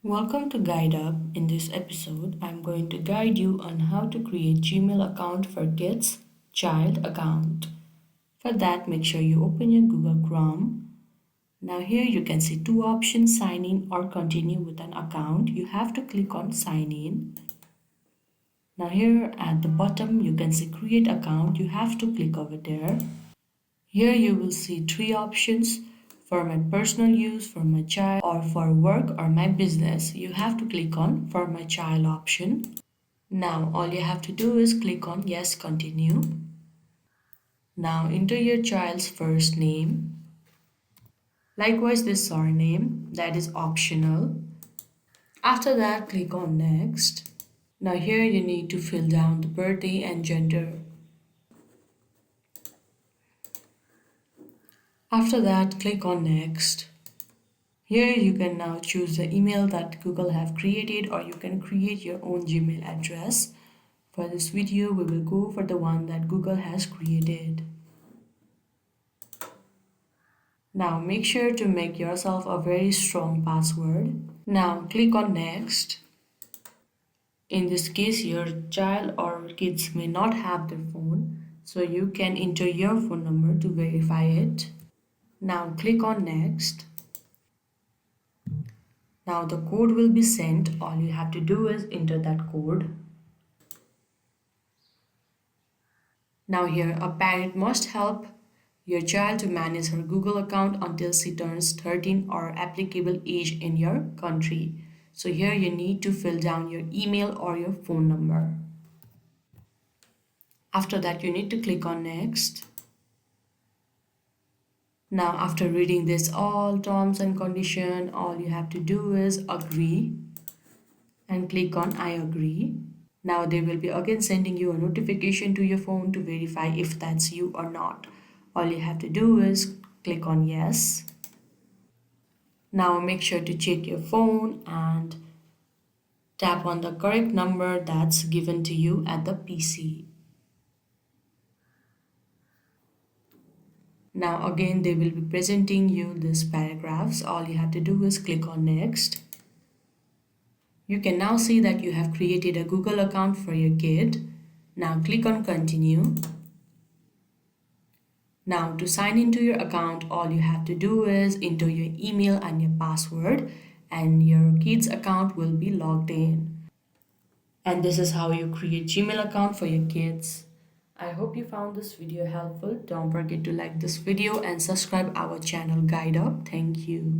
Welcome to Guide Up. In this episode, I'm going to guide you on how to create Gmail account for kids child account. For that, make sure you open your Google Chrome. Now here you can see two options, sign in or continue with an account. You have to click on sign in. Now here at the bottom you can see create account. You have to click over there. Here you will see three options for my personal use, for my child, or for work or my business. You have to click on for my child option. Now all you have to do is click on yes, continue. Now enter your child's first name. Likewise this surname, that is optional. After that click on next. Now here you need to fill down the birthday and gender. After that click on next. Here you can now choose the email that Google have created, or you can create your own Gmail address. For this video we will go for the one that Google has created. Now make sure to make yourself a very strong password. Now click on next. In this case your child or kids may not have their phone, so you can enter your phone number to verify it. Now click on next. Now the code will be sent. All you have to do is enter that code. Now here a parent must help your child to manage her Google account until she turns 13 or applicable age in your country. So here you need to fill down your email or your phone number. After that you need to click on next. Now after reading this all terms and condition, all you have to do is agree and click on I agree. Now they will be again sending you a notification to your phone to verify if that's you or not. All you have to do is click on yes. Now make sure to check your phone and tap on the correct number that's given to you at the PC. Now again they will be presenting you these paragraphs. All you have to do is click on next. You can now see that you have created a Google account for your kid. Now click on continue. Now to sign into your account, all you have to do is enter your email and your password, and your kid's account will be logged in. And this is how you create Gmail account for your kids. I hope you found this video helpful. Don't forget to like this video and subscribe our channel Guide Up. Thank you.